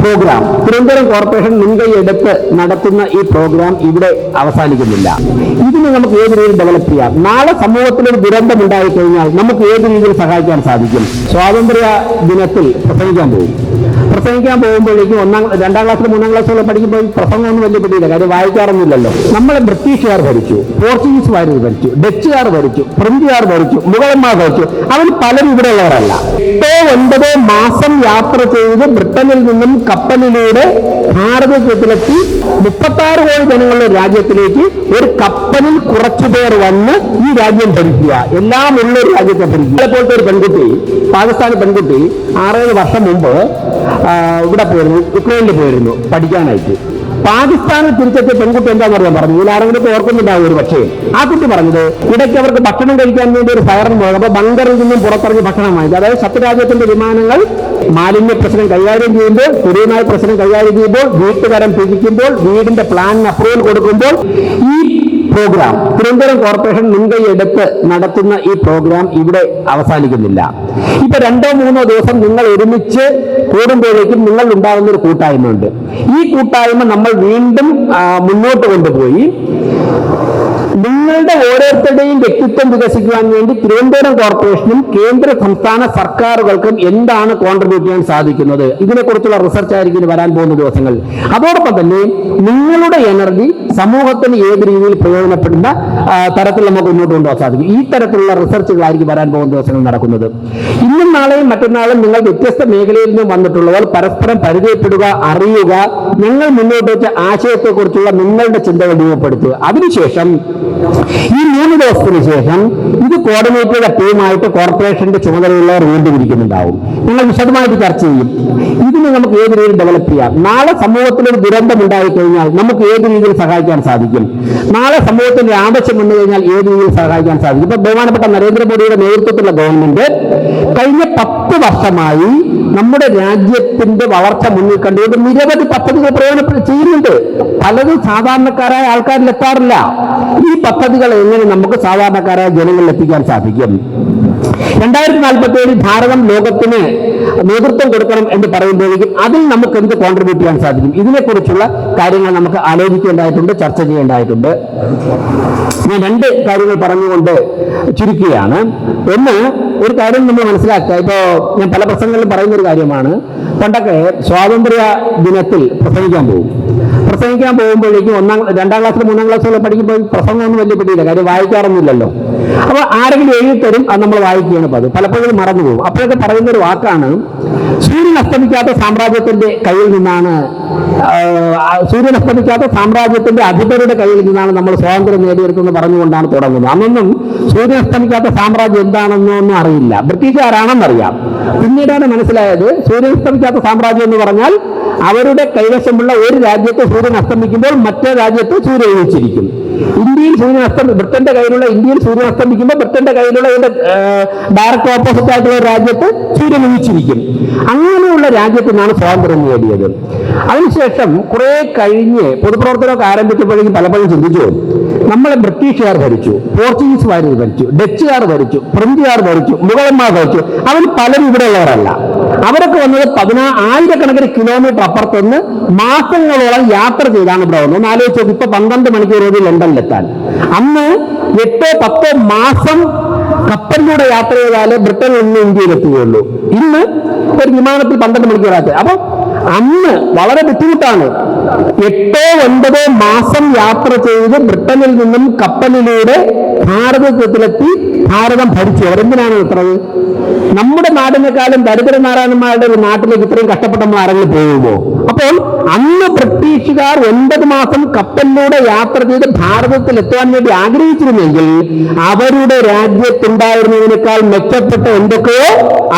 Programme Thiruvananthapuram corporation മുൻകൈയെടുത്ത് നടത്തുന്ന ഈ പ്രോഗ്രാം ഇവിടെ അവസാനിക്കുന്നില്ല. ഇതിന് നമുക്ക് ഏത് രീതിയിൽ ഡെവലപ്പ് ചെയ്യാം? നാളെ സമൂഹത്തിലൊരു ദുരന്തം ഉണ്ടായിക്കഴിഞ്ഞാൽ നമുക്ക് ഏത് രീതിയിൽ സഹായിക്കാൻ സാധിക്കും? സ്വാതന്ത്ര്യ ദിനത്തിൽ പ്രസംഗിക്കാൻ പോകുമ്പോഴേക്കും രണ്ടാം ക്ലാസ്സിൽ 3ാം ക്ലാസ്സിലോ പഠിക്കുമ്പോൾ പ്രസംഗമൊന്നും വലിയ പിടിയില്ല, കാര്യം വായിക്കാറൊന്നുമില്ലല്ലോ. നമ്മളെ ബ്രിട്ടീഷുകാർ ഭരിച്ചു, പോർച്ചുഗീസുകാർ ഭരിച്ചു, ഡച്ചുകാർ ഭരിച്ചു, ഫ്രഞ്ചുകാർ ഭരിച്ചു, മുഗളന്മാർ ഭരിച്ചു. അവർ പലരും ഇവിടെയുള്ളവരല്ല. 8-9 മാസം യാത്ര ചെയ്ത് ബ്രിട്ടനിൽ നിന്നും കപ്പലിലൂടെ ഭാരതത്തിലെത്തി 36 കോടി ജനങ്ങളുടെ രാജ്യത്തിലേക്ക് ഒരു കപ്പലിൽ കുറച്ചുപേർ വന്ന് ഈ രാജ്യം ഭരിക്കുക, എല്ലാം ഉള്ള ഒരു രാജ്യത്തെ ഭരിക്കുക. പോലത്തെ ഒരു പെൺകുട്ടി, പാകിസ്ഥാനി പെൺകുട്ടി 6-7 വർഷം മുമ്പ് ഇവിടെ പോയിരുന്നു, യുക്രൈനിൽ പോയിരുന്നു പഠിക്കാനായിട്ട്. പാകിസ്ഥാനിൽ തിരിച്ചെത്തിയ പെൺകുട്ടി എന്താണെന്ന് അറിയാൻ പറഞ്ഞു. ഇതിലാരെങ്കിലും ഓർക്കുന്നുണ്ടാവും ഒരു പക്ഷേ. ആ കുട്ടി പറഞ്ഞത്, ഇടയ്ക്ക് അവർക്ക് ഭക്ഷണം കഴിക്കാൻ വേണ്ടി ഒരു സൈറൻ പോയത്, അപ്പോൾ ബങ്കറിൽ നിന്നും പുറത്തിറങ്ങി ഭക്ഷണം വാങ്ങിച്ചു. അതായത് ശത്രുരാജ്യത്തിന്റെ വിമാനങ്ങൾ മാലിന്യ പ്രശ്നം കൈകാര്യം ചെയ്യുമ്പോൾ, കുടിയുമായ പ്രശ്നം കൈകാര്യം ചെയ്യുമ്പോൾ, വീട്ടുകാരൻ പിരിക്കുമ്പോൾ, വീടിന്റെ പ്ലാനിന് അപ്രൂവൽ കൊടുക്കുമ്പോൾ, ഈ പ്രോഗ്രാം തിരുവനന്തപുരം കോർപ്പറേഷൻ മുൻകൈയെടുത്ത് നടത്തുന്ന ഈ പ്രോഗ്രാം ഇവിടെ അവസാനിക്കുന്നില്ല. ഇപ്പൊ 2-3 ദിവസം നിങ്ങൾ ഒരുമിച്ച് കൂടുമ്പോഴേക്കും നിങ്ങൾ ഉണ്ടാകുന്ന ഒരു കൂട്ടായ്മ ഉണ്ട്. ഈ കൂട്ടായ്മ നമ്മൾ വീണ്ടും മുന്നോട്ട് കൊണ്ടുപോയി നിങ്ങളുടെ ഓരോരുത്തരുടെയും വ്യക്തിത്വം വികസിക്കുവാൻ വേണ്ടി തിരുവനന്തപുരം കോർപ്പറേഷനും കേന്ദ്ര സംസ്ഥാന സർക്കാരുകൾക്കും എന്താണ് കോൺട്രിബ്യൂട്ട് ചെയ്യാൻ സാധിക്കുന്നത്, ഇതിനെക്കുറിച്ചുള്ള റിസർച്ച് ആയിരിക്കും വരാൻ പോകുന്ന ദിവസങ്ങൾ. അതോടൊപ്പം തന്നെ നിങ്ങളുടെ എനർജി സമൂഹത്തിന് ഏത് രീതിയിൽ പ്രയോജനപ്പെടുന്ന തരത്തിൽ നമുക്ക് മുന്നോട്ട് കൊണ്ടുപോകാൻ സാധിക്കും. ഈ തരത്തിലുള്ള റിസർച്ചുകളായിരിക്കും വരാൻ പോകുന്ന ദിവസങ്ങൾ നടക്കുന്നത്. ഇന്നും നാളെയും മറ്റന്നാളും നിങ്ങൾ വ്യത്യസ്ത മേഖലയിൽ നിന്നും വന്നിട്ടുള്ളവർ പരസ്പരം പരിചയപ്പെടുക, അറിയുക, ഞങ്ങൾ മുന്നോട്ട് വെച്ച ആശയത്തെക്കുറിച്ചുള്ള നിങ്ങളുടെ ചിന്തകൾ രൂപപ്പെടുത്തുക. അതിനുശേഷം ഈ 3 ദിവസത്തിന് ശേഷം ഇത് കോർഡിനേറ്റ് ചെയ്ത ടീമായിട്ട് കോർപ്പറേഷന്റെ ചുമതലയുള്ളവർ വീണ്ടും ഇരിക്കുന്നുണ്ടാവും. ഞങ്ങൾ വിശദമായിട്ട് ചർച്ച ചെയ്യും. ഇതിന് നമുക്ക് ഏത് രീതിയിൽ ഡെവലപ്പ് ചെയ്യാം? നാളെ സമൂഹത്തിലൊരു ദുരന്തം ഉണ്ടായിക്കഴിഞ്ഞാൽ നമുക്ക് ഏത് രീതിയിൽ സഹായിക്കാൻ സാധിക്കും? നാളെ സമൂഹത്തിന്റെ ആവശ്യം വന്നു കഴിഞ്ഞാൽ ഏത് രീതിയിൽ സഹായിക്കാൻ സാധിക്കും? ഇപ്പൊ ബഹുമാനപ്പെട്ട നരേന്ദ്രമോദിയുടെ നേതൃത്വത്തിലുള്ള ഗവൺമെന്റ് കഴിഞ്ഞ 10 വർഷമായി നമ്മുടെ രാജ്യത്തിന്റെ വളർച്ച മുന്നിൽ കണ്ടുകൊണ്ട് നിരവധി പദ്ധതികൾ പ്രയോജനം ചെയ്യുന്നുണ്ട്. പലതും സാധാരണക്കാരായ ആൾക്കാരിൽ എത്താറില്ല. ഈ പദ്ധതികൾ എങ്ങനെ നമുക്ക് സാധാരണക്കാരായ ജനങ്ങളിൽ എത്തിക്കാൻ സാധിക്കും? 2047 ഭാരതം ലോകത്തിന് നേതൃത്വം കൊടുക്കണം എന്ന് പറയുമ്പോഴേക്കും അതിൽ നമുക്ക് എന്ത് കോൺട്രിബ്യൂട്ട് ചെയ്യാൻ സാധിക്കും? ഇതിനെക്കുറിച്ചുള്ള കാര്യങ്ങൾ നമുക്ക് ആലോചിക്കേണ്ടതായിട്ടുണ്ട്, ചർച്ച ചെയ്യേണ്ടതായിട്ടുണ്ട്. ഞാൻ 2 കാര്യങ്ങൾ പറഞ്ഞുകൊണ്ട് ചുരുക്കുകയാണ്. ഒന്ന്, ഒരു കാര്യം നമ്മൾ മനസ്സിലാക്കുക. ഇപ്പോ ഞാൻ പല പ്രസംഗങ്ങളിലും പറയുന്ന ഒരു കാര്യമാണ്. പണ്ടൊക്കെ സ്വാതന്ത്ര്യ ദിനത്തിൽ പ്രസംഗിക്കാൻ പോകുമ്പോഴേക്കും 2ാം ക്ലാസ്സിൽ 3ാം ക്ലാസ്സിലോ പഠിക്കുമ്പോൾ പ്രസംഗമൊന്നും വലിയ പിടിയില്ല, കാര്യം വായിക്കാറൊന്നുമില്ലല്ലോ. അപ്പോൾ ആരെങ്കിലും എഴുതിത്തരും, അത് നമ്മൾ വായിക്കുകയാണ്. പലപ്പോഴും മറന്നുപോകും. അപ്പോഴൊക്കെ പറയുന്ന ഒരു വാക്കാണ്, സൂര്യൻ അസ്തമിക്കാത്ത സാമ്രാജ്യത്തിന്റെ കയ്യിൽ നിന്നാണ്, സൂര്യൻ അസ്തമിക്കാത്ത സാമ്രാജ്യത്തിന്റെ അധിപരുടെ കയ്യിൽ നിന്നാണ് നമ്മൾ സ്വാതന്ത്ര്യം നേടിയെടുത്തെന്ന് പറഞ്ഞുകൊണ്ടാണ് തുടങ്ങുന്നത്. അന്നൊന്നും സൂര്യൻ അസ്തമിക്കാത്ത സാമ്രാജ്യം എന്താണെന്നൊന്നും അറിയില്ല, ബ്രിട്ടീഷുകാരാണെന്നറിയാം. പിന്നീടാണ് മനസ്സിലായത് സൂര്യൻ അസ്തമിക്കാത്ത സാമ്രാജ്യം എന്ന് പറഞ്ഞാൽ അവരുടെ കൈവശമുള്ള ഒരു രാജ്യത്ത് സൂര്യൻ അസ്തമിക്കുമ്പോൾ മറ്റേ രാജ്യത്ത് സൂര്യൻ ഉദിച്ചിരിക്കും. ഇന്ത്യയിൽ ബ്രിട്ടന്റെ കയ്യിലുള്ള ഇന്ത്യയിൽ സൂര്യൻ അസ്തമിക്കുമ്പോൾ ബ്രിട്ടന്റെ കയ്യിലുള്ള ഡയറക്റ്റ് ഓപ്പോസിറ്റ് ആയിട്ടുള്ള ഒരു രാജ്യത്ത് സൂര്യൻ ഉദിച്ചിരിക്കും. അങ്ങനെയുള്ള രാജ്യത്ത് നിന്നാണ് സ്വാതന്ത്ര്യം നേടിയത്. അതിനുശേഷം കുറെ കഴിഞ്ഞ് പൊതുപ്രവർത്തനമൊക്കെ ആരംഭിച്ചപ്പോഴേക്കും പലപ്പോഴും ചിന്തിച്ചു, നമ്മളെ ബ്രിട്ടീഷുകാർ ഭരിച്ചു, പോർച്ചുഗീസുകാർ ഭരിച്ചു, ഡച്ചുകാർ ഭരിച്ചു, ഫ്രഞ്ചുകാർ ഭരിച്ചു, മുഗളന്മാർ ഭരിച്ചു. അവർ പലരും ഇവിടെയുള്ളവരല്ല. അവരൊക്കെ വന്നത് 10,000 കിലോമീറ്റർ അപ്പുറത്തുനിന്ന് മാസങ്ങളോളം യാത്ര ചെയ്താണ് ഇവിടെ വന്നത്. ഒന്ന് ആലോചിച്ച് നോക്കി. ഇപ്പൊ 12 മണിക്കൂർ ലണ്ടനിലെത്താൻ അന്ന് 8-10 മാസം കപ്പലിലൂടെ യാത്ര ചെയ്താലേ ബ്രിട്ടനിൽ നിന്ന് ഇന്ത്യയിലെത്തുകയുള്ളൂ. ഇന്ന് ഒരു വിമാനത്തിൽ 12 മണിക്കൂർ യാത്ര. അപ്പൊ അന്ന് വളരെ ബുദ്ധിമുട്ടാണ്. 8-9 മാസം യാത്ര ചെയ്ത് ബ്രിട്ടനിൽ നിന്നും കപ്പലിലൂടെ ഭാരതത്തിലെത്തി ഭാരതം ഭരിച്ചു. അവരെന്തിനാണ് എത്തുന്നത്? നമ്മുടെ നാടിനെക്കാളും ദരിദ്രനാരായണന്മാരുടെ ഒരു നാട്ടിലേക്ക് ഇത്രയും കഷ്ടപ്പെട്ട ആരെങ്കിലും പോകുമോ? അപ്പോൾ അന്ന് ബ്രിട്ടീഷുകാർ 9 മാസം കപ്പലിലൂടെ യാത്ര ചെയ്ത് ഭാരതത്തിൽ എത്താൻ വേണ്ടി ആഗ്രഹിച്ചിരുന്നെങ്കിൽ അവരുടെ രാജ്യത്തുണ്ടായിരുന്നതിനേക്കാൾ മെച്ചപ്പെട്ട എന്തൊക്കെയോ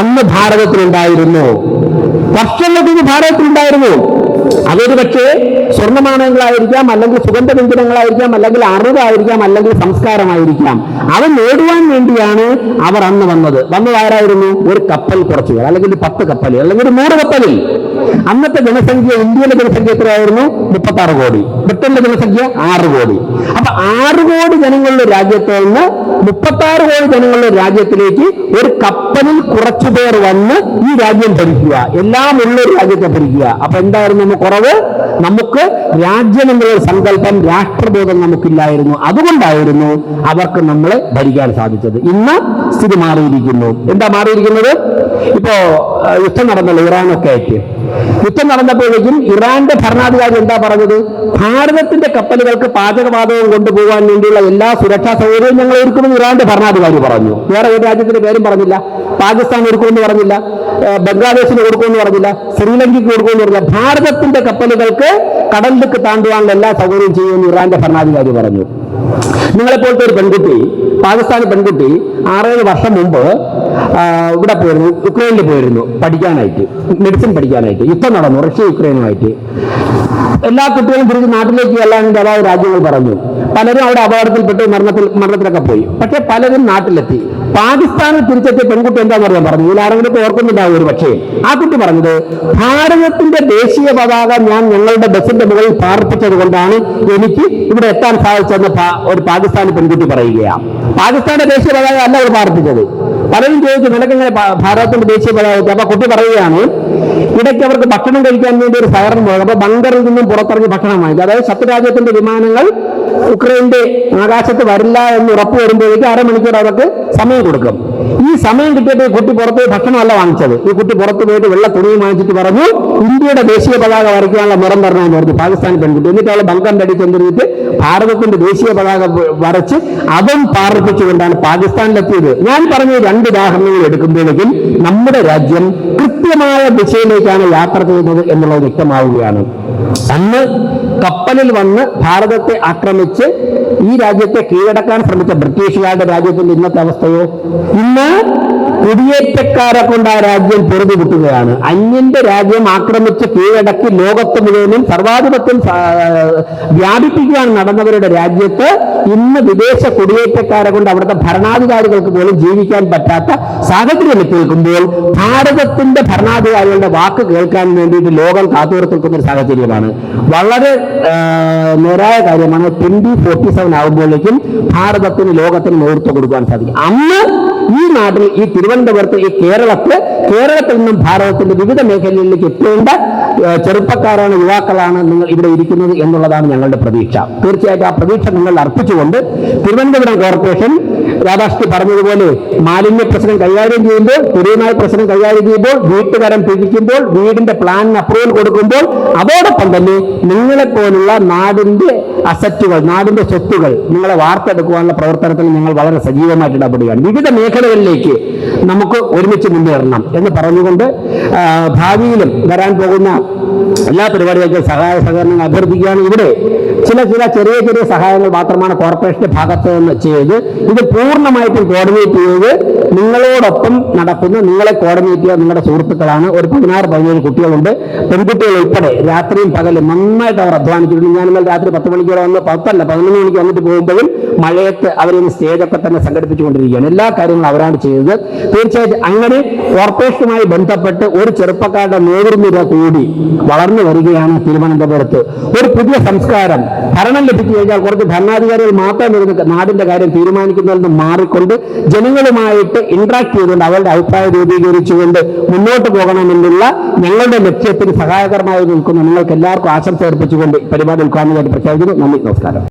അന്ന് ഭാരതത്തിലുണ്ടായിരുന്നു. വർഷങ്ങൾക്ക് ഭാരതത്തിലുണ്ടായിരുന്നു. അതൊരു പക്ഷേ സ്വർണ്ണനാണയങ്ങളായിരിക്കാം, അല്ലെങ്കിൽ സുഗന്ധവ്യഞ്ജനങ്ങളായിരിക്കാം, അല്ലെങ്കിൽ അറിവായിരിക്കാം, അല്ലെങ്കിൽ സംസ്കാരമായിരിക്കാം. അത് നേടുവാൻ വേണ്ടിയാണ് അവർ അന്ന് വന്നതാരായിരുന്നു? ഒരു കപ്പൽ കുറച്ചു പേർ, അല്ലെങ്കിൽ 10 കപ്പൽ, അല്ലെങ്കിൽ 100 കപ്പലിൽ. അന്നത്തെ ജനസംഖ്യ, ഇന്ത്യയിലെ ജനസംഖ്യ എത്രയായിരുന്നു? 36 കോടി. ബ്രിട്ടനിലെ ജനസംഖ്യ 6 കോടി. അപ്പൊ 6 കോടി ജനങ്ങളുടെ രാജ്യത്ത് നിന്ന് 36 കോടി ജനങ്ങളുടെ രാജ്യത്തിലേക്ക് ഒരു കപ്പലിൽ കുറച്ചുപേർ വന്ന് ഈ രാജ്യം ഭരിക്കുക, എല്ലാം ഉള്ള ഒരു രാജ്യത്തെ ഭരിക്കുക. അപ്പൊ എന്തായിരുന്നു നമുക്ക് കുറവ്? നമുക്ക് രാജ്യം എന്നുള്ള സങ്കല്പം, രാഷ്ട്രബോധം നമുക്കില്ലായിരുന്നു. അതുകൊണ്ടായിരുന്നു അവർക്ക് നമ്മളെ ഭരിക്കാൻ സാധിച്ചത്. ഇന്ന് സ്ഥിതി മാറിയിരിക്കുന്നു. എന്താ മാറിയിരിക്കുന്നത്? ഇപ്പോ യുദ്ധം നടന്നല്ലോ ഇറാനൊക്കെ ആയിട്ട്. യുദ്ധം നടന്നപ്പോഴേക്കും ഇറാന്റെ ഭരണാധികാരി എന്താ പറഞ്ഞത്? ഭാരതത്തിന്റെ കപ്പലുകൾക്ക് പാചകവാതകം കൊണ്ടുപോകാൻ വേണ്ടിയുള്ള എല്ലാ സുരക്ഷാ സൗകര്യവും ഞങ്ങൾ ഒരുക്കുമെന്ന് ഇറാന്റെ ഭരണാധികാരി പറഞ്ഞു. വേറെ ഒരു രാജ്യത്തിന്റെ പേരും പറഞ്ഞില്ല. പാകിസ്ഥാൻ ഒരുക്കുമെന്ന് പറഞ്ഞില്ല, ബംഗ്ലാദേശിന് കൊടുക്കുമെന്ന് പറഞ്ഞില്ല, ശ്രീലങ്കയ്ക്ക് കൊടുക്കുമെന്ന് പറഞ്ഞില്ല. ഭാരതത്തിന്റെ കപ്പലുകൾക്ക് കടലിലേക്ക് താണ്ടുവാനുള്ള എല്ലാ സൗകര്യവും ചെയ്യുമെന്ന് ഇറാന്റെ ഭരണാധികാരി പറഞ്ഞു. നിങ്ങളെപ്പോലത്തെ ഒരു പെൺകുട്ടി, പാകിസ്ഥാനി പെൺകുട്ടി 6-7 വർഷം മുമ്പ് ഇവിടെ പോയിരുന്നു, യുക്രൈനിൽ പോയിരുന്നു പഠിക്കാനായിട്ട്, മെഡിസിൻ പഠിക്കാനായിട്ട്. യുദ്ധം നടന്നു റഷ്യ യുക്രൈനുമായിട്ട്. എല്ലാ കുട്ടികളും തിരിച്ച് നാട്ടിലേക്ക് ചെല്ലാൻ അതായത് രാജ്യങ്ങൾ പറഞ്ഞു. പലരും അവിടെ അപകടത്തിൽപ്പെട്ട് മരണത്തിലൊക്കെ പോയി. പക്ഷെ പലരും നാട്ടിലെത്തി. പാകിസ്ഥാനിൽ തിരിച്ചെത്തിയ പെൺകുട്ടി എന്താന്ന് പറയാൻ പറഞ്ഞു. ഇതിലാരെങ്കിലും ഓർക്കുന്നുണ്ടാവും ഒരു പക്ഷേ. ആ കുട്ടി പറഞ്ഞത്, ഭാരതത്തിന്റെ ദേശീയ പതാക ഞാൻ ഞങ്ങളുടെ ബസിന്റെ മുകളിൽ പാർപ്പിച്ചത് കൊണ്ടാണ് എനിക്ക് ഇവിടെ എത്താൻ സാധിച്ചെന്ന് ഒരു പാകിസ്ഥാനി പെൺകുട്ടി പറയുകയാണ്. പാകിസ്ഥാന്റെ ദേശീയ പതാക അല്ല അവർ പാർപ്പിച്ചത്. പലരും ചോദിച്ചു, നിനക്കെങ്ങനെ ഭാരതത്തിന്റെ ദേശീയ പതാക? അപ്പൊ കുട്ടി പറയുകയാണ്, ഇടയ്ക്ക് അവർക്ക് ഭക്ഷണം കഴിക്കാൻ വേണ്ടി ഒരു സൈറൻ പോയത്. അപ്പൊ ബങ്കറിൽ നിന്നും പുറത്തിറങ്ങി ഭക്ഷണം വാങ്ങിച്ചു. അതായത് ശത്രുരാജ്യത്തിന്റെ വിമാനങ്ങൾ യുക്രൈന്റെ ആകാശത്ത് വരില്ല എന്ന് ഉറപ്പ് വരുമ്പോഴേക്കും 1/2 മണിക്കൂർ അവർക്ക് സമയം കൊടുക്കും. ഈ സമയം കിട്ടിയപ്പോൾ കുട്ടി പുറത്ത് ഭക്ഷണമല്ല വാങ്ങിച്ചത്. ഈ കുട്ടി പുറത്ത് പോയിട്ട് വെള്ള തുണിയും വാങ്ങിച്ചിട്ട് പറഞ്ഞു, ഇന്ത്യയുടെ ദേശീയ പതാക വരയ്ക്കാനുള്ള നിറം തരണമെന്ന് പറഞ്ഞു പാകിസ്ഥാൻ പെൺകുട്ടി. എന്നിട്ട് അവൾ ബങ്കറിന്റെ അടി ചെന്നിട്ട് ഭാരതത്തിന്റെ ദേശീയ പതാക വരച്ച് അതും പാർപ്പിച്ചുകൊണ്ടാണ് പാകിസ്ഥാനിലെത്തിയത്. ഞാൻ പറഞ്ഞ 2 ഉദാഹരണങ്ങൾ എടുക്കുമ്പോഴേക്കും നമ്മുടെ രാജ്യം കൃത്യമായ ദിശയിലേക്കാണ് യാത്ര ചെയ്യുന്നത് എന്നുള്ളത് വ്യക്തമാവുകയാണ്. അന്ന് കപ്പലിൽ വന്ന് ഭാരതത്തെ ആക്രമിച്ച് ഈ രാജ്യത്തെ കീഴടക്കാൻ ശ്രമിച്ച ബ്രിട്ടീഷുകാരുടെ രാജ്യത്തിന്റെ ഇന്നത്തെ അവസ്ഥയോ? ഇന്ന് കുടിയേറ്റക്കാരെ കൊണ്ട് ആ രാജ്യം പൊറുതിമുട്ടുകയാണ്. അന്യന്റെ രാജ്യം ആക്രമിച്ച് കീഴടക്കി ലോകത്ത് മുഴുവനും സർവാധിപത്യം വ്യാപിപ്പിക്കാൻ നടന്നവരുടെ രാജ്യത്ത് ഇന്ന് വിദേശ കുടിയേറ്റക്കാരെ കൊണ്ട് അവിടുത്തെ ഭരണാധികാരികൾക്ക് പോലും ജീവിക്കാൻ പറ്റാത്ത സാഹചര്യം എത്തിനിൽക്കുമ്പോൾ ഭാരതത്തിന്റെ ഭരണാധികാരികളുടെ വാക്ക് കേൾക്കാൻ വേണ്ടിയിട്ട് ലോകം കാത്തുനിൽക്കുന്ന ഒരു സാഹചര്യമാണ്. വളരെ നേരായ കാര്യമാണ്. 2047 ആകുമ്പോഴേക്കും ഭാരതത്തിന് ലോകത്തിന് നേതൃത്വം കൊടുക്കാൻ സാധിക്കും. അന്ന് ഈ നാട്ടിൽ, ഈ തിരുവനന്തപുരത്ത്, ഈ കേരളത്തിൽ നിന്നും ഭാരതത്തിന്റെ വിവിധ മേഖലകളിലേക്ക് എത്തേണ്ട ചെറുപ്പക്കാരാണ്, യുവാക്കളാണ് നിങ്ങൾ ഇവിടെ ഇരിക്കുന്നത് എന്നുള്ളതാണ് ഞങ്ങളുടെ പ്രതീക്ഷ. തീർച്ചയായിട്ടും ആ പ്രതീക്ഷ നിങ്ങൾ അർപ്പിച്ചുകൊണ്ട് തിരുവനന്തപുരം കോർപ്പറേഷൻ രാധാകൃഷ്ണൻ പറഞ്ഞതുപോലെ മാലിന്യ പ്രശ്നം കൈകാര്യം ചെയ്യുമ്പോൾ, കുടിയുമായി പ്രശ്നം കൈകാര്യം ചെയ്യുമ്പോൾ, വീട്ടുകാരൻ പിരിക്കുമ്പോൾ, വീടിന്റെ പ്ലാനിന് അപ്രൂവൽ കൊടുക്കുമ്പോൾ, അതോടൊപ്പം തന്നെ നിങ്ങളെപ്പോലുള്ള നാടിന്റെ അസറ്റുകൾ, നാടിന്റെ സ്വത്തുകൾ നിങ്ങളെ വാർത്തെടുക്കുവാനുള്ള പ്രവർത്തനത്തിൽ ഞങ്ങൾ വളരെ സജീവമായിട്ട് ഇടപെടുകയാണ്. വിവിധ മേഖലകളിലേക്ക് നമുക്ക് ഒരുമിച്ച് മുന്നേറണം എന്ന് പറഞ്ഞുകൊണ്ട് ഭാവിയിലും വരാൻ പോകുന്ന എല്ലാ പരിപാടികൾക്കും സഹായ സഹകരണങ്ങൾ അഭ്യർത്ഥിക്കുകയാണ്. ഇവിടെ ചില ചെറിയ സഹായങ്ങൾ മാത്രമാണ് കോർപ്പറേഷന്റെ ഭാഗത്ത് നിന്ന് ചെയ്ത്, ഇത് പൂർണ്ണമായിട്ടും കോർഡിനേറ്റ് ചെയ്ത് നിങ്ങളോടൊപ്പം നടക്കുന്ന, നിങ്ങളെ കോർഡിനേറ്റ് ചെയ്യുക നിങ്ങളുടെ സുഹൃത്തുക്കളാണ്. ഒരു 16-17 കുട്ടികളുണ്ട്, പെൺകുട്ടികൾ ഉൾപ്പെടെ. രാത്രിയും പകലും നന്നായിട്ട് അവർ അധ്വാനിച്ചിട്ടുണ്ട്. ഞാൻ ഇന്നലെ രാത്രി 10 മണിക്ക് വന്ന് 11 മണിക്ക് വന്നിട്ട് പോകുമ്പോഴും മഴയത്ത് അവരിന്ന് സ്റ്റേജൊക്കെ തന്നെ സംഘടിപ്പിച്ചുകൊണ്ടിരിക്കുകയാണ്. എല്ലാ കാര്യങ്ങളും അവരാണ് ചെയ്തത്. തീർച്ചയായിട്ടും അങ്ങനെ കോർപ്പറേഷനുമായി ബന്ധപ്പെട്ട് ഒരു ചെറുപ്പക്കാരുടെ നേതൃനിര കൂടി വളർന്നു വരികയാണ് തിരുവനന്തപുരത്ത്. ഒരു പുതിയ സംസ്കാരം, ഭരണം ലഭിച്ചു കഴിഞ്ഞാൽ കുറച്ച് ഭരണാധികാരികൾ മാത്രം ഇരുന്ന് നാടിന്റെ കാര്യം തീരുമാനിക്കുന്നതിൽ നിന്ന് മാറിക്കൊണ്ട് ജനങ്ങളുമായിട്ട് ഇന്ററാക്ട് ചെയ്തുകൊണ്ട് അവരുടെ അഭിപ്രായം രൂപീകരിച്ചുകൊണ്ട് മുന്നോട്ട് പോകണമെന്നുള്ള ഞങ്ങളുടെ ലക്ഷ്യത്തിന് സഹായകരമായി നിൽക്കുന്ന നിങ്ങൾക്ക് എല്ലാവർക്കും ആശംസ അർപ്പിച്ചുകൊണ്ട് പരിപാടി ഉദ്ഘാടനം പ്രഖ്യാപിക്കുന്നു. നന്ദി, നമസ്കാരം.